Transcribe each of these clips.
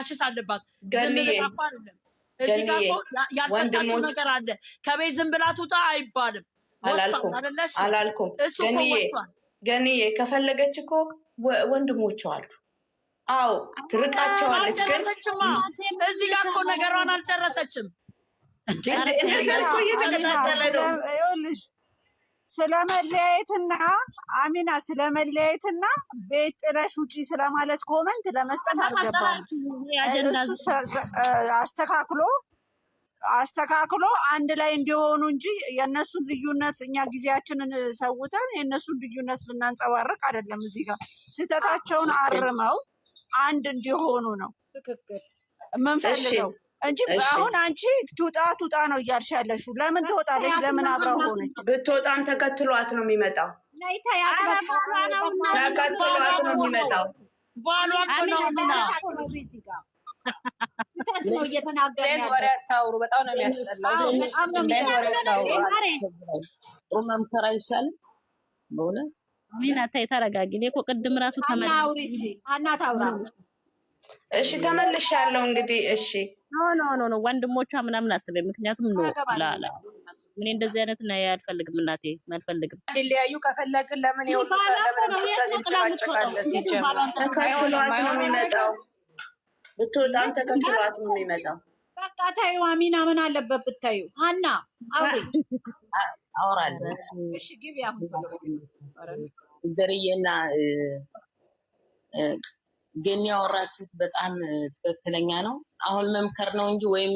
ማሽት አለባት ዝም ብላ እኮ አይደለም እዚህ ጋር እኮ ያልፈታችው ነገር አለ ከቤት ዝም ብላ ትውጣ አይባልም አላልኩም ገንዬ ከፈለገች እኮ ወንድሞቿ አሉ አው ትርቃቸዋለች ግን እዚህ ጋር እኮ ነገሯን አልጨረሰችም እንዴ ነገር እኮ እየተከታተለ ነው ይኸውልሽ ስለመለያየትና አሚና ስለመለያየትና ቤት ጥለሽ ውጪ ስለማለት ኮመንት ለመስጠት አልገባም እሱ አስተካክሎ አንድ ላይ እንዲሆኑ እንጂ የነሱን ልዩነት እኛ ጊዜያችንን ሰውተን የነሱን ልዩነት ልናንጸባርቅ አይደለም እዚህ ጋር ስህተታቸውን አርመው አንድ እንዲሆኑ ነው ትክክል መንፈልገው እንጂ አሁን አንቺ ቱጣ ነው እያልሽ ያለሽው ለምን ትወጣለሽ ለምን አብራው ሆነች ብትወጣም ተከትሏት ነው የሚመጣው ተከትሏት ነው የሚመጣው ባሏ ነው እና ነው እየተናገረ ወሬ አታውሩ በጣም ነው የሚያስጠላው መምከር አይሻልም በእውነት ሚና ተረጋጊ እኔ እኮ ቅድም ራሱ ተመልሼ አናታውራ እሺ ተመልሻለሁ እንግዲህ እሺ ኖ ወንድሞቿ ምናምን አትበይ ምክንያቱም ነው ላላ ምን እንደዚህ አይነት ነው ያልፈልግም እናቴ አልፈልግም ሊያዩ ከፈለግን ለምን ይወሉ ለምን ብቻ ዝንጨቃጨቃለ ሲጀምር ተከትሏት ነው የሚመጣው ብትወጣም ተከትሏት ነው የሚመጣው በቃ ታዩ አሚና ምን አለበት ብታዩ ሀና አውራለሁ እሺ ግቢ አሁን ዘርዬና ግን ያወራችሁት በጣም ትክክለኛ ነው አሁን መምከር ነው እንጂ ወይም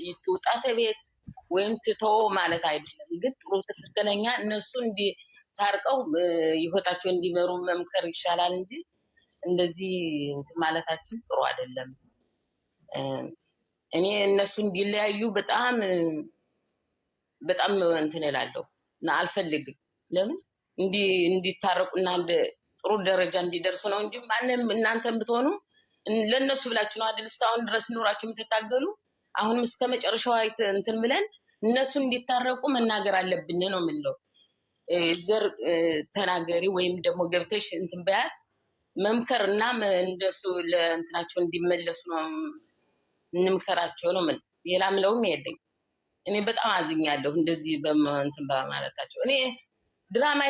ይወጣት ቤት ወይም ትተው ማለት አይደለም ግን ጥሩ ትክክለኛ እነሱ እንዲ ታርቀው ይወጣቸው እንዲመሩ መምከር ይሻላል እንጂ እንደዚህ ማለታችን ጥሩ አይደለም እኔ እነሱ እንዲለያዩ በጣም እንትን እላለሁ እና አልፈልግም ለምን እንዲታረቁና ጥሩ ደረጃ እንዲደርሱ ነው እንጂ ማንንም እናንተም ብትሆኑ ለነሱ ብላችሁ ነው አይደል እስካሁን ድረስ ኑራችሁ የምትታገሉ አሁንም እስከ መጨረሻው እንትን ብለን እነሱ እንዲታረቁ መናገር አለብን ነው የምለው ዘር ተናገሪ ወይም ደግሞ ገብተሽ እንትን በያት መምከርና እንደሱ ለእንትናቸው እንዲመለሱ ነው እንምከራቸው ነው ምን ሌላ ምለውም የለኝ እኔ በጣም አዝኛለሁ እንደዚህ በእንትን በማለታቸው እኔ ድራማ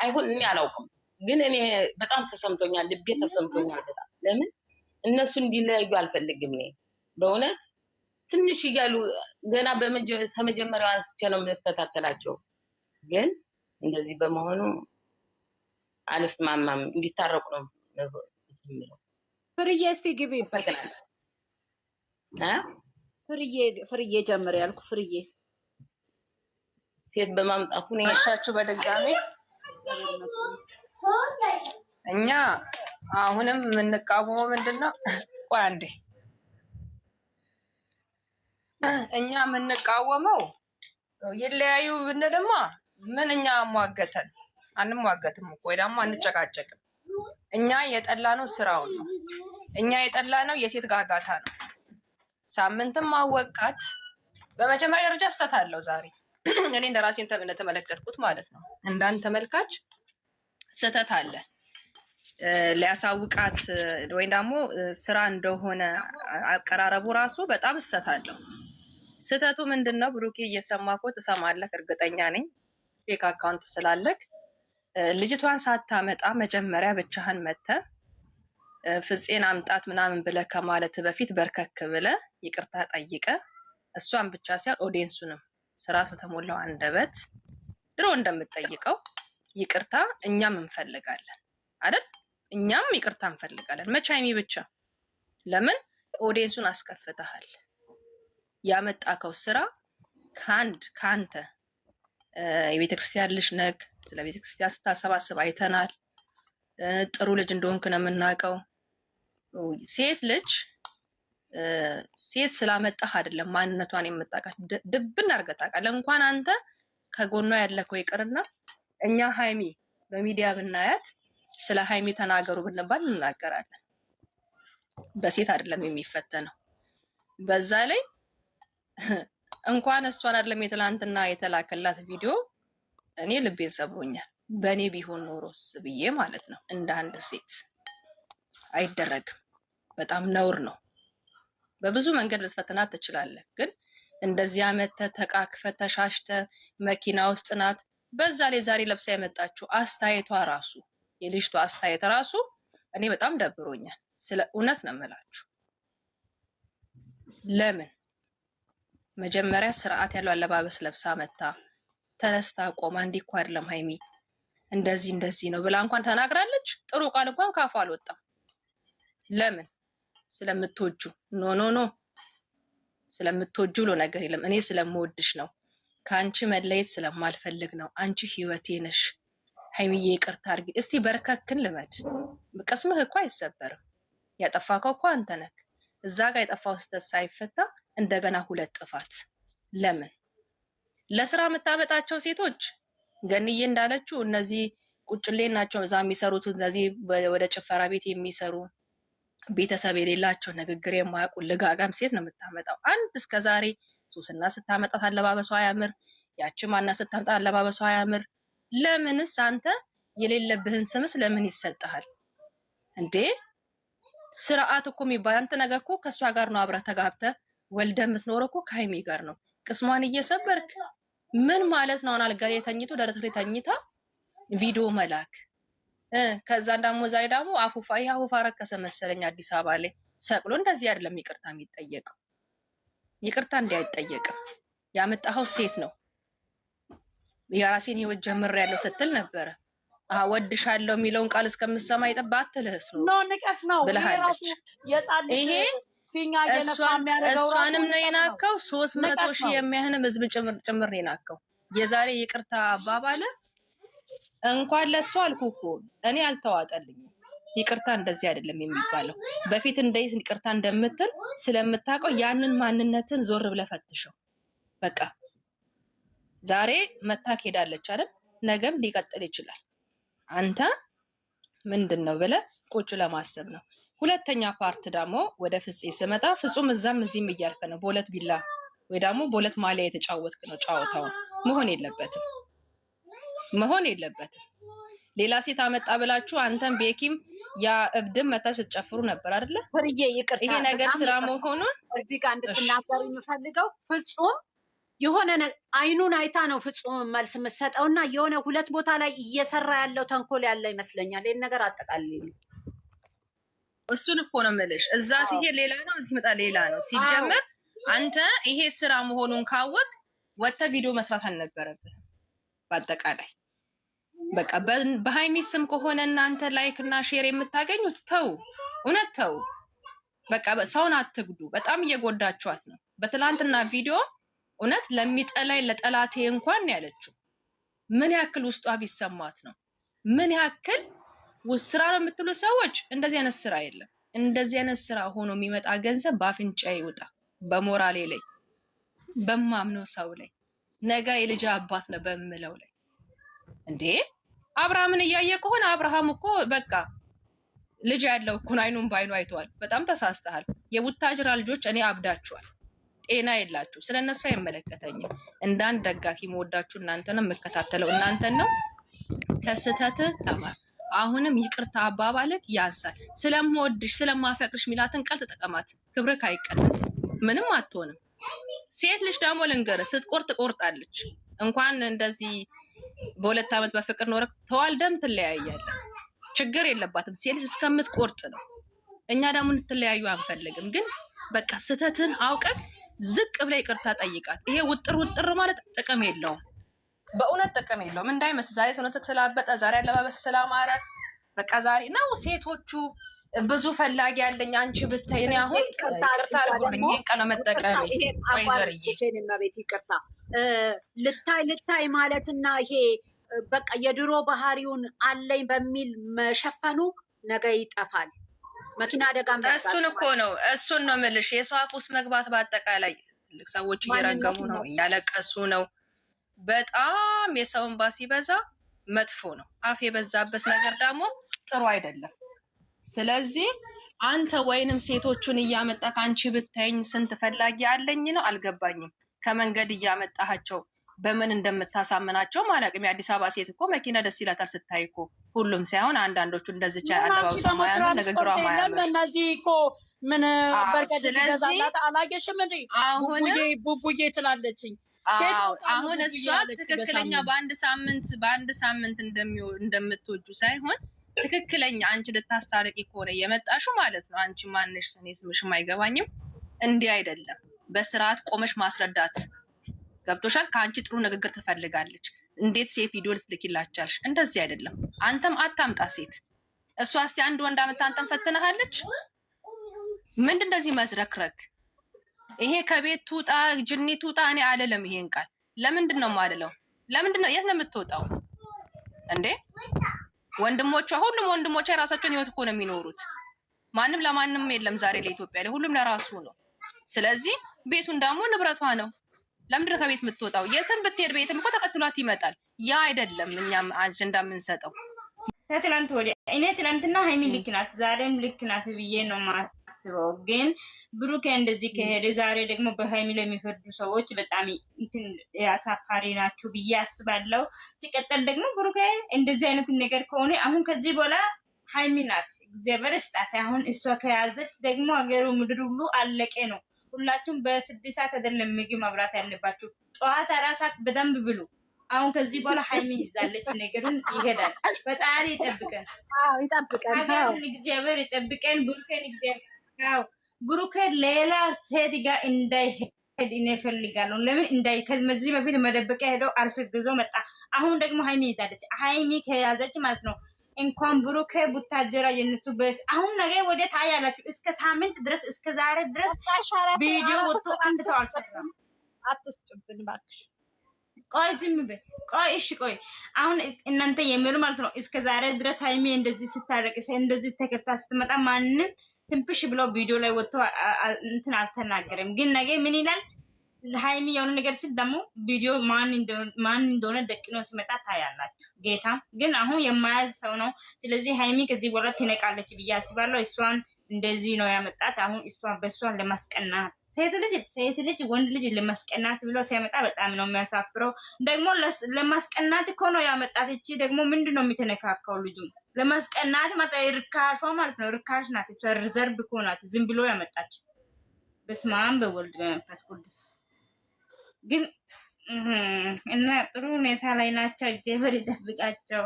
አይሁን እኔ አላውቅም ግን እኔ በጣም ተሰምቶኛል ልቤ ተሰምቶኛል በጣም ለምን እነሱ እንዲለያዩ አልፈልግም እኔ በእውነት ትንሽ ይያሉ ገና ከመጀመሪያው አንስቼ ነው የምከታተላቸው ግን እንደዚህ በመሆኑ አልስማማም እንዲታረቁ ነው የምለው ፍርዬ እስቲ ግቢ ይፈቀዳል ፍርዬ ጀምር ያልኩ ፍርዬ ሴት በማምጣቱ ነው ያሻችሁ በድጋሚ እኛ አሁንም የምንቃወመው ምንድነው ቆይ አንዴ እኛ የምንቃወመው ይለያዩ ብንልማ ምንኛ ሟገተን አንሟገትም ወይ ደግሞ አንጨቃጨቅም እኛ የጠላነው ስራውን ነው እኛ የጠላነው የሴት ጋጋታ ነው ሳምንትም ማወቃት በመጀመሪያ ደረጃ አስተታለው ዛሬ እኔ እንደራሴን ተመለከትኩት ማለት ነው እንዳን ተመልካች ስተት አለ ሊያሳውቃት ወይ ደግሞ ስራ እንደሆነ አቀራረቡ ራሱ በጣም ስተታለው ስተቱ ምንድነው ብሩኬ እየሰማኮ ተሰማለክ እርግጠኛ ነኝ ፌክ አካውንት ስላለክ ልጅቷን ሳታመጣ መጀመሪያ ብቻህን መተ ፍፄን አምጣት ምናምን ብለህ ከማለት በፊት በርከክ ብለህ ይቅርታ ጠይቀ እሷን ብቻ ሳይሆን ኦዲየንሱንም ስርዓት በተሞላው አንደበት ድሮ እንደምትጠይቀው ይቅርታ እኛም እንፈልጋለን አይደል እኛም ይቅርታ እንፈልጋለን መቻይሚ ብቻ ለምን ኦዲየንሱን አስከፍተሃል ያመጣከው ስራ ካንተ የቤተክርስቲያን ልጅ ነክ ስለ ቤተክርስቲያን ስታሰባስብ አይተናል ጥሩ ልጅ እንደሆንክ ነው የምናውቀው ሴት ልጅ ሴት ስላመጣህ አይደለም ማንነቷን የምታውቃት ድብን አርገታቃለ እንኳን አንተ ከጎኗ ያለከው ይቅርና እኛ ሃይሚ በሚዲያ ብናያት ስለ ሃይሚ ተናገሩ ብንባል እንናገራለን በሴት አይደለም የሚፈተነው በዛ ላይ እንኳን እሷን አይደለም የትላንትና የተላከላት ቪዲዮ እኔ ልቤን ሰብሮኛል በኔ ቢሆን ኖሮስ ብዬ ማለት ነው እንደ አንድ ሴት አይደረግም በጣም ነውር ነው በብዙ መንገድ ልትፈትናት ትችላለህ። ግን እንደዚህ አመተ ተቃክፈ ተሻሽተ መኪና ውስጥ ናት። በዛ ላይ ዛሬ ለብሳ የመጣችው አስተያየቷ ራሱ የልጅቷ አስተያየት ራሱ እኔ በጣም ደብሮኛል። ስለ እውነት ነው የምላችሁ። ለምን መጀመሪያ ስርዓት ያለው አለባበስ ለብሳ መታ ተነስታ ቆማ እንዲህ እኮ አይደለም ሀይሚ እንደዚህ ነው ብላ እንኳን ተናግራለች። ጥሩ ቃል እንኳን ካፏ አልወጣም። ለምን? ስለምትወጁ ኖ ስለምትወጁ ብሎ ነገር የለም። እኔ ስለምወድሽ ነው፣ ከአንቺ መለየት ስለማልፈልግ ነው። አንቺ ህይወቴ ነሽ ሀይሚዬ ይቅርታ አድርጊ። እስቲ በርከክን ልመድ። ቅስምህ እኮ አይሰበርም። ያጠፋከው እኮ አንተ ነህ። እዛ ጋር የጠፋው ስህተት ሳይፈታ እንደገና 2 ጥፋት። ለምን? ለስራ የምታመጣቸው ሴቶች ገንዬ እንዳለችው እነዚህ ቁጭሌ ናቸው። እዛ የሚሰሩት እነዚህ ወደ ጭፈራ ቤት የሚሰሩ ቤተሰብ የሌላቸው ንግግር የማያውቁ ልጋጋም ሴት ነው የምታመጣው። አንድ እስከዛሬ ሱስና ስታመጣት አለባበሷ አያምር፣ ያቺ ማና ስታመጣ አለባበሷ አያምር። ለምንስ አንተ የሌለብህን ስምስ ለምን ይሰጥሃል እንዴ? ስርዓት እኮ የሚባል አንተ ነገር እኮ ከእሷ ጋር ነው አብረህ ተጋብተህ ወልደህ የምትኖረው እኮ ከሀይሚ ጋር ነው። ቅስሟን እየሰበርክ ምን ማለት ነው? አልጋ ላይ ተኝቶ ደረት ላይ ተኝታ ቪዲዮ መላክ ከዛ ደግሞ ዛሬ ደግሞ አፉፋ ረከሰ መሰለኝ አዲስ አበባ ላይ ሰቅሎ። እንደዚህ አይደለም ይቅርታ የሚጠየቀው። ይቅርታ እንዲህ አይጠየቅም። ያመጣኸው ሴት ነው። የራሴን ህይወት ጀምሬያለሁ ስትል ነበረ። ወድሻለሁ የሚለውን ቃል እስከምሰማ ይጠባት ትልህስ ነው ንቀስ ነው ብለሃለች። ይሄ እሷንም ነው የናከው። 300 ሺህ የሚያህንም ህዝብ ጭምር ነው የናከው። የዛሬ ይቅርታ አባባለ እንኳን ለሱ አልኩ እኮ እኔ አልተዋጠልኝም። ይቅርታ እንደዚህ አይደለም የሚባለው። በፊት እንዴት ይቅርታ እንደምትል ስለምታውቀው ያንን ማንነትን ዞር ብለህ ፈትሸው። በቃ ዛሬ መታክ ሄዳለች አይደል? ነገም ሊቀጥል ይችላል። አንተ ምንድነው ብለህ ቁጭ ለማሰብ ነው። ሁለተኛ ፓርት ደግሞ ወደ ፍፄ ስመጣ ፍጹም እዛም እዚህም እያልከ ነው። በሁለት ቢላ ወይ ደግሞ በሁለት ማሊያ የተጫወትክ ነው። ጫወታውን መሆን የለበትም። ሌላ ሴት አመጣ ብላችሁ አንተም ቤኪም ያ እብድም መታች ስትጨፍሩ ነበር አይደለ? ይሄ ነገር ስራ መሆኑን እዚህ ጋር እንድትናገሩ የምፈልገው ፍጹም የሆነ አይኑን አይታ ነው ፍጹም መልስ የምትሰጠው እና የሆነ 2 ቦታ ላይ እየሰራ ያለው ተንኮል ያለ ይመስለኛል። ይሄን ነገር አጠቃልኝ። እሱን እኮ ነው የምልሽ። እዛ ሲሄድ ሌላ ነው፣ እዚህ መጣ ሌላ ነው። ሲጀመር አንተ ይሄ ስራ መሆኑን ካወቅ ወጥተህ ቪዲዮ መስራት አልነበረብህም። በአጠቃላይ በቃ በሃይሚ ስም ከሆነ እናንተ ላይክ እና ሼር የምታገኙት ተው፣ እውነት ተው። በቃ ሰውን አትግዱ። በጣም እየጎዳችኋት ነው። በትላንትና ቪዲዮ እውነት ለሚጠላይ ለጠላቴ እንኳን ያለችው ምን ያክል ውስጧ ቢሰማት ነው? ምን ያክል ስራ ነው የምትሉ ሰዎች፣ እንደዚህ አይነት ስራ የለም። እንደዚህ አይነት ስራ ሆኖ የሚመጣ ገንዘብ በአፍንጫ ይውጣ። በሞራሌ ላይ በማምነው ሰው ላይ ነገ የልጅ አባት ነው በምለው ላይ እንዴ አብርሃምን እያየ ከሆነ አብርሃም እኮ በቃ ልጅ ያለው እኮ አይኑን ባይኑ አይተዋል። በጣም ተሳስተሃል። የቡታጅራ ልጆች እኔ አብዳችኋል። ጤና የላችሁ። ስለነሱ አይመለከተኝም። እንዳንድ ደጋፊ መወዳችሁ እናንተን ነው የምከታተለው። እናንተን ነው። ከስተትህ ተማር። አሁንም ይቅርታ አባባልክ ያንሳል። ስለምወድሽ ስለማፈቅርሽ ሚላትን ቃል ተጠቀማት። ክብርክ አይቀነስም። ምንም አትሆንም። ሴት ልጅ ደግሞ ልንገርህ ስትቆርጥ ቆርጣለች። እንኳን እንደዚህ በ2 ዓመት በፍቅር ኖረ ተዋልደም ትለያያለህ። ችግር የለባትም። ሴት ልጅ እስከምትቆርጥ ነው። እኛ ደግሞ እንድትለያዩ አንፈልግም። ግን በቃ ስተትን አውቀን ዝቅ ብላ ይቅርታ ጠይቃት። ይሄ ውጥር ማለት ጥቅም የለውም። በእውነት ጥቅም የለውም። እንዳይመስል ዛሬ ሰውነትህ ስላበጠ፣ ዛሬ አለባበስ ስላማረ በቃ ዛሬ ነው ሴቶቹ ብዙ ፈላጊ ያለኝ አንቺ ብታይ። እኔ አሁን ይቅርታ አድርጉልኝ ይሄን ቀን መጠቀም ወይዘርዬ ይቅርታ ልታይ ማለትና ይሄ በቃ የድሮ ባህሪውን አለኝ በሚል መሸፈኑ ነገ ይጠፋል። መኪና አደጋ እሱን እኮ ነው እሱን ነው የምልሽ። የሰው አፍ ውስጥ መግባት በአጠቃላይ ትልቅ ሰዎች እየረገሙ ነው፣ እያለቀሱ ነው። በጣም የሰው እንባ ሲበዛ መጥፎ ነው። አፍ የበዛበት ነገር ደግሞ ጥሩ አይደለም። ስለዚህ አንተ ወይንም ሴቶቹን እያመጣ ከአንቺ ብታይኝ ስንት ፈላጊ አለኝ ነው አልገባኝም። ከመንገድ እያመጣሃቸው በምን እንደምታሳምናቸው ማለቅም። የአዲስ አበባ ሴት እኮ መኪና ደስ ይላታል ስታይ እኮ፣ ሁሉም ሳይሆን አንዳንዶቹ እንደዚች አለባበሷ ማያምር ንግግሯ ማያምር። እነዚህ እኮ ምን አዎ፣ በርገድ ስለዚህ ይገዛላት አላየሽም እንዴ? አሁንም ቡቡዬ ትላለችኝ። አሁን እሷ ትክክለኛ በአንድ ሳምንት እንደምትወጁ ሳይሆን ትክክለኛ አንቺ ልታስታርቂ ከሆነ የመጣሽው ማለት ነው። አንቺ ማንሽ? እኔ ስምሽም አይገባኝም። እንዲህ አይደለም። በስርዓት ቆመሽ ማስረዳት ገብቶሻል። ከአንቺ ጥሩ ንግግር ትፈልጋለች። እንዴት ሴት ቪዲዮ ልትልኪላቻልሽ? እንደዚህ አይደለም። አንተም አታምጣ ሴት። እሷ እስቲ አንድ ወንድ አመጣ አንተም ፈትነሃለች። ምንድን እንደዚህ መዝረክረክ? ይሄ ከቤት ትውጣ ጅኒ ትውጣ እኔ አልልም ይሄን ቃል። ለምንድን ነው የማልለው? ለምንድን ነው? የት ነው የምትወጣው እንዴ? ወንድሞቿ ሁሉም ወንድሞቿ የራሳቸውን ህይወት እኮ ነው የሚኖሩት። ማንም ለማንም የለም ዛሬ ለኢትዮጵያ ላይ ሁሉም ለራሱ ነው። ስለዚህ ቤቱን ደግሞ ንብረቷ ነው። ለምንድን ነው ከቤት የምትወጣው? የትም ብትሄድ ቤትም እኮ ተከትሏት ይመጣል። ያ አይደለም እኛም አጀንዳ የምንሰጠው። ከትላንት ወዲያ እኔ ትላንትና ሀይሚ ልክ ናት ዛሬም ልክ ናት ብዬ ነው ማስበው። ግን ብሩኬ እንደዚህ ከሄደ ዛሬ ደግሞ በሀይሚ ላይ የሚፈርዱ ሰዎች በጣም እንትን አሳፋሪ ናችሁ ብዬ አስባለሁ። ሲቀጠል ደግሞ ብሩኬ እንደዚህ አይነት ነገር ከሆነ አሁን ከዚህ በኋላ ሀይሚ ናት እግዚአብሔር ስጣት። አሁን እሷ ከያዘች ደግሞ ሀገሩ ምድር ሁሉ አለቀ ነው። ሁላችሁም በ6 ሰዓት አይደለም ምግብ መብራት ያለባችሁ፣ ጠዋት 4 ሰዓት በደንብ ብሉ። አሁን ከዚህ በኋላ ሀይሚ ይዛለች፣ ነገሩን ይሄዳል። ፈጣሪ ይጠብቀን፣ ይጠብቀን፣ ሀገሩን እግዚአብሔር ይጠብቀን። ብሩኬን እግዚአብሔር ብሩኬን ሌላ ሴት ጋር እንዳይሄድ እኔ እፈልጋለሁ። ለምን ከዚህ በፊት መደበቂያ ሄደው አርግዞ መጣ። አሁን ደግሞ ሀይሚ ይዛለች። ሀይሚ ከያዘች ማለት ነው እንኳን ብሩኬ ቡታጀራ የነሱ በስ አሁን ነገ ወደ ታያላችሁ። እስከ ሳምንት ድረስ እስከ ዛሬ ድረስ ቪዲዮ ወጥቶ አንድ ሰው አልሰራም። አትስጭብን እባክሽ። ቆይ ዝም በይ። ቆይ እሺ፣ ቆይ አሁን እናንተ የሚሉ ማለት ነው እስከ ዛሬ ድረስ ሀይሚ እንደዚህ ስታረቅስ እንደዚህ ተከታ ስትመጣ ማንንም ትንፍሽ ብለው ቪዲዮ ላይ ወጥቶ እንትን አልተናገረም። ግን ነገ ምን ይላል? ሀይሚ የሆነ ነገር ሲል ደግሞ ቪዲዮ ማን እንደሆነ ደቅኖ ሲመጣ ታያላችሁ። ጌታ ግን አሁን የማያዝ ሰው ነው። ስለዚህ ሀይሚ ከዚህ በኋላ ትነቃለች ብዬ አስባለሁ። እሷን እንደዚህ ነው ያመጣት። አሁን በእሷን ለማስቀናት ሴት ልጅ ወንድ ልጅ ለማስቀናት ብሎ ሲያመጣ በጣም ነው የሚያሳፍረው። ደግሞ ለማስቀናት እኮ ነው ያመጣት። እቺ ደግሞ ምንድን ነው የሚተነካካው? ልጁ ለማስቀናት መጣ። ርካሿ ማለት ነው። ርካሽ ናት እሷ። ሪዘርቭ እኮ ናት። ዝም ብሎ ያመጣች። በስመ አብ በወልድ በመንፈስ ቅዱስ። ግን እና ጥሩ ሁኔታ ላይ ናቸው። እግዚአብሔር ይጠብቃቸው።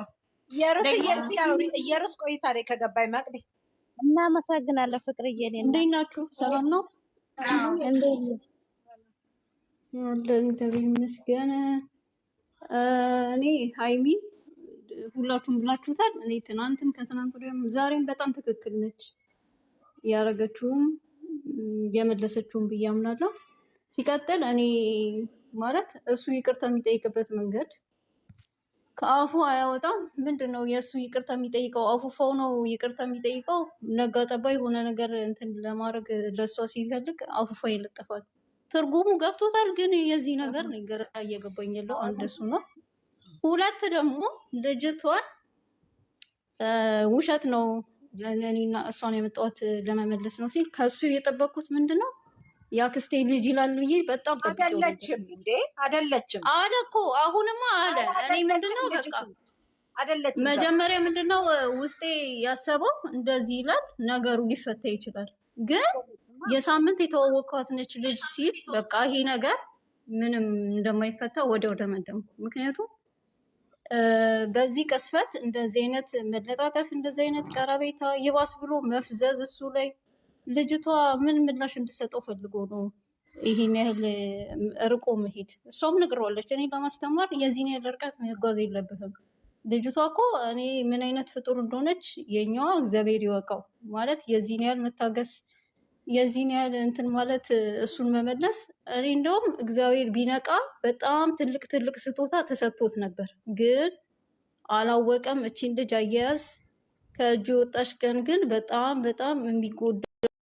የሩስ ቆይታ ላይ ከገባይ መቅዲ እናመሰግናለን። ፍቅርዬ እንዴት ናችሁ? ሰላም ነው? እግዚአብሔር ይመስገን። እኔ ሀይሚ ሁላችሁም ብላችሁታል። እኔ ትናንትም ከትናንት ወዲያም ዛሬም በጣም ትክክል ነች ያረገችውም የመለሰችውም ብዬ አምናለሁ። ሲቀጥል እኔ ማለት እሱ ይቅርታ የሚጠይቅበት መንገድ ከአፉ አያወጣም። ምንድን ነው የእሱ ይቅርታ የሚጠይቀው? አፉፋው ነው ይቅርታ የሚጠይቀው። ነጋ ጠባ የሆነ ነገር እንትን ለማድረግ ለእሷ ሲፈልግ አፉፋ ይለጠፋል። ትርጉሙ ገብቶታል። ግን የዚህ ነገር ነገር እየገባኝ ያለው አንድ እሱ ነው። ሁለት ደግሞ ልጅቷን ውሸት ነው ለእኔና እሷን የመጣሁት ለመመለስ ነው ሲል ከእሱ የጠበቅኩት ምንድን ነው የአክስቴ ልጅ ይላል ብዬ በጣም አይደለችም እንዴ? አይደለችም አለ እኮ አሁንማ አለ። እኔ ምንድነው በቃ አይደለችም። መጀመሪያ ምንድነው ውስጤ ያሰበው እንደዚህ ይላል ነገሩ ሊፈታ ይችላል። ግን የሳምንት የተዋወቅኳት ነች ልጅ ሲል በቃ ይሄ ነገር ምንም እንደማይፈታ ወዲያው ደመደምኩ። ምክንያቱም በዚህ ቅስፈት እንደዚህ አይነት መለጣጠፍ፣ እንደዚህ አይነት ቀረቤታ፣ ይባስ ብሎ መፍዘዝ እሱ ላይ ልጅቷ ምን ምላሽ እንድሰጠው ፈልጎ ነው ይሄን ያህል ርቆ መሄድ? እሷም ነግረዋለች። እኔ ለማስተማር የዚህን ያህል ርቀት መጓዝ የለብህም። ልጅቷ እኮ እኔ ምን አይነት ፍጡር እንደሆነች የኛዋ እግዚአብሔር ይወቀው። ማለት የዚህን ያህል መታገስ፣ የዚህን ያህል እንትን ማለት እሱን መመለስ። እኔ እንደውም እግዚአብሔር ቢነቃ በጣም ትልቅ ስጦታ ተሰጥቶት ነበር። ግን አላወቀም። እቺን ልጅ አያያዝ ከእጁ የወጣች ቀን ግን በጣም የሚጎዳ